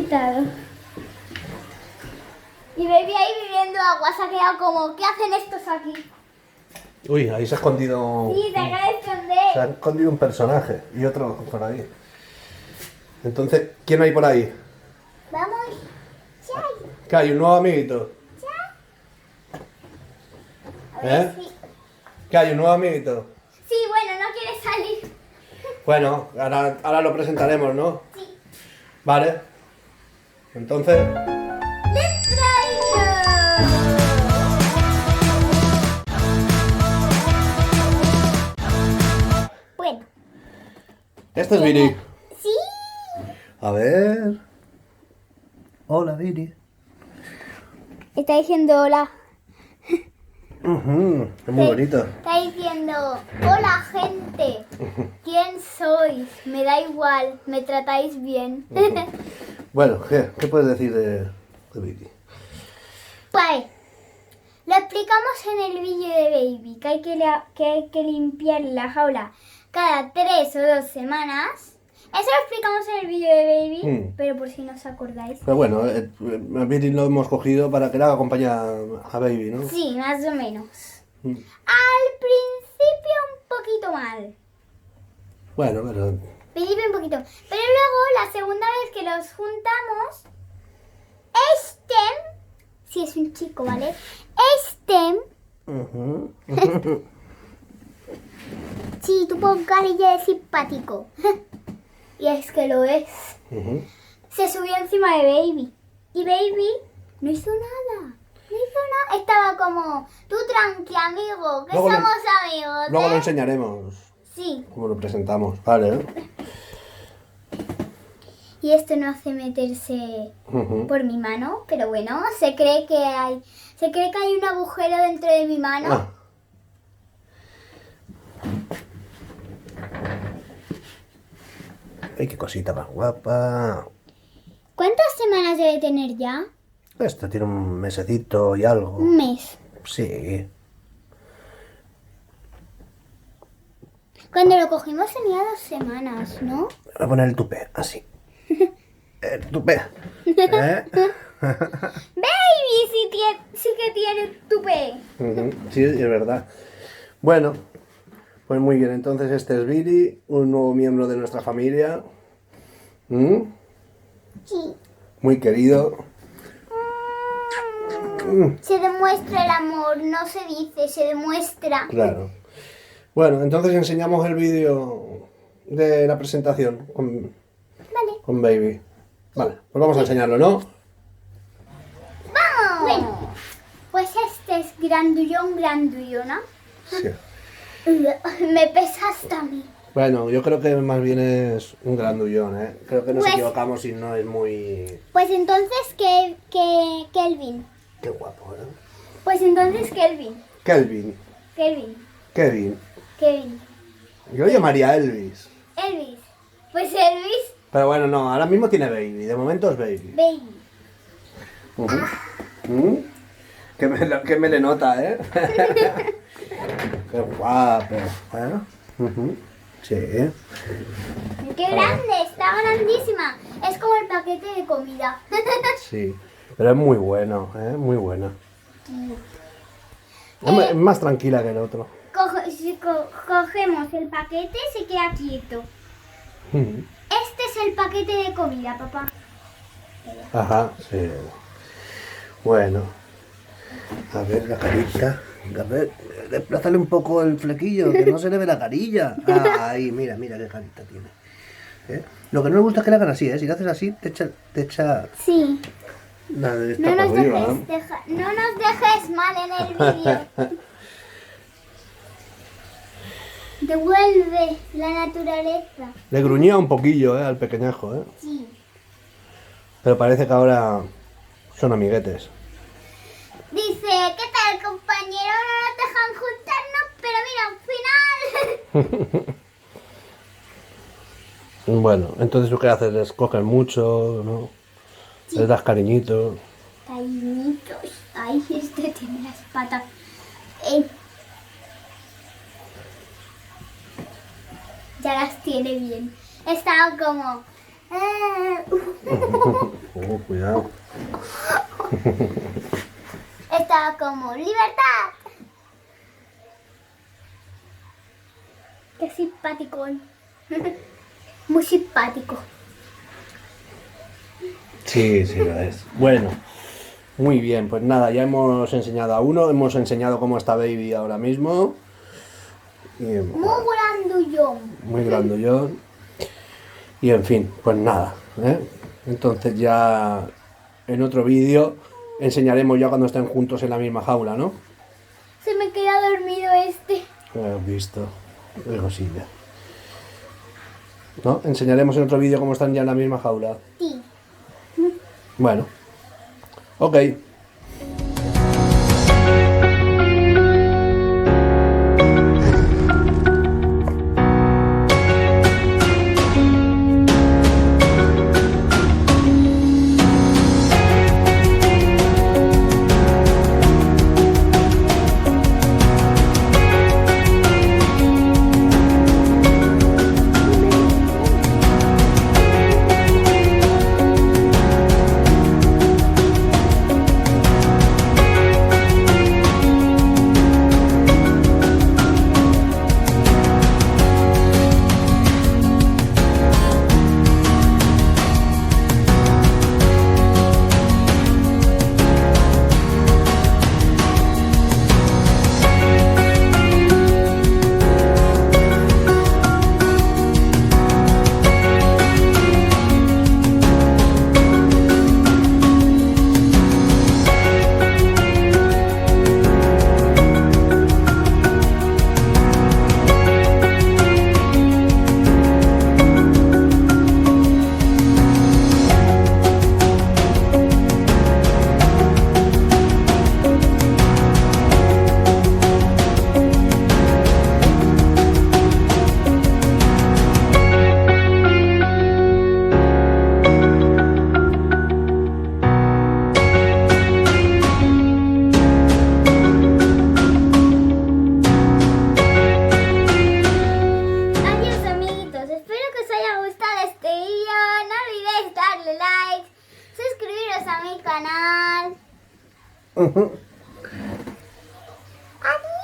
sentado. Y Baby ahí bebiendo agua. Se ha quedado como, ¿qué hacen estos aquí? Uy, ahí se ha escondido... Sí, se acaba de Se ha esconder. escondido un personaje y otro por ahí. Entonces, ¿quién hay por ahí? Vamos. Chai. ¿Qué hay? ¿Un nuevo amiguito? A ver ¿Eh? si... ¿Qué hay? ¿Un nuevo amiguito? Sí, bueno, no quiere salir. Bueno, ahora lo presentaremos, ¿no? Sí. Vale. Entonces... ¡Les traigo! Bueno. Este es Viri. Sí. A ver... Hola, Viri. Está diciendo hola. Es muy bonito. Está diciendo, hola gente, ¿quién sois? Me da igual, me tratáis bien. Bueno, ¿qué puedes decir de Viri? Pues, lo explicamos en el vídeo de Baby, que hay que limpiar la jaula cada 3 o 2 semanas. Eso lo explicamos en el vídeo de Baby, pero por si no os acordáis. Pero bueno, a Viri lo hemos cogido para que le haga compañía a Baby, ¿no? Sí, más o menos. Mm. Al principio un poquito mal. Bueno, pero... Principio un poquito. Pero luego, la segunda vez que los juntamos, sí es un chico, ¿vale? Ujú. Sí, tú pon carilla de simpático. Y es que lo es. Ujú. Se subió encima de Baby. Y Baby no hizo nada. No hizo nada. Estaba como, tú tranqui, amigo, que Luego lo- somos amigos. Luego lo ¿eh? enseñaremos Sí. cómo lo presentamos, ¿vale? Y esto no hace meterse Ujú. por mi mano, pero bueno, se cree que hay un agujero dentro de mi mano. Ah. Ay, qué cosita más guapa. ¿Cuántas semanas debe tener ya? Esta tiene un mesecito y algo. Un mes. Sí. Cuando lo cogimos tenía 2 semanas, ¿no? Voy a poner el tupé, así. El tupé. ¿Eh? Baby, sí que tiene tupé. Ujú. Sí, es verdad. Bueno, pues muy bien. Entonces este es Viri, un nuevo miembro de nuestra familia. ¿Mm? Sí. Muy querido. Se demuestra el amor, no se dice, se demuestra. Claro. Bueno, entonces enseñamos el vídeo de la presentación Vale. con Baby. Vale, pues vamos a enseñarlo, ¿no? ¡Vamos! Bueno, pues este es grandullona. Sí. Me pesa hasta a mí. Bueno, yo creo que más bien es un grandullón, ¿eh? Creo que nos Pues- equivocamos y no es muy... Pues entonces, Kelvin. Qué guapo, ¿eh? Pues entonces, Kelvin. Kelvin. Kevin. Yo lo llamaría Elvis. Elvis. Pues Elvis, Pero bueno, no, ahora mismo tiene Baby. De momento es Baby. Baby. Ujú. ¿Mm? Qué melenota, ¿eh? Qué guapo, ¿eh? Ujú. Sí. ¡Qué grande! Está grandísima. Es como el paquete de comida. Sí. Pero es muy bueno, ¿eh? Muy buena. Es más tranquila que el otro. Si cogemos el paquete, se queda quieto. Ujú. Este es el paquete de comida, papá. Ajá, sí. Bueno. A ver, la carita. A ver, desplázale un poco el flequillo, que no se le ve la carilla. Ahí, mira qué carita tiene. ¿Eh? Lo que no me gusta es que le hagan así, ¿eh? Si le haces así, te echa Sí. la de esta No nos, para arriba. no nos dejes mal en el vídeo. Devuelve la naturaleza. Le gruñía un poquillo, al pequeñajo, ¿eh? Sí. Pero parece que ahora son amiguetes. Dice, ¿qué tal, compañero? No nos dejan juntarnos, pero mira, un final. Bueno, entonces ¿tú qué haces? Les coges mucho, ¿no? Sí. Les das cariñitos. Cariñitos. Ay, este tiene las patas. Ya las tiene bien. Estaba como... Cuidado. Estaba como libertad. Qué simpático. Muy simpático. Sí, sí lo es. Bueno, muy bien, pues nada, ya hemos enseñado a uno, hemos enseñado cómo está Baby ahora mismo. Y, Muy grandullón. muy grandullón. Y en fin, pues nada, ¿eh? Entonces ya en otro vídeo enseñaremos ya cuando estén juntos en la misma jaula, ¿no? Se me queda dormido este. Has visto, qué cosilla. ¿No? Enseñaremos en otro vídeo cómo están ya en la misma jaula. Sí. Bueno, ok. Adiós amiguitos, espero que os haya gustado este vídeo. No olvidéis darle like, suscribiros a mi canal. Adiós.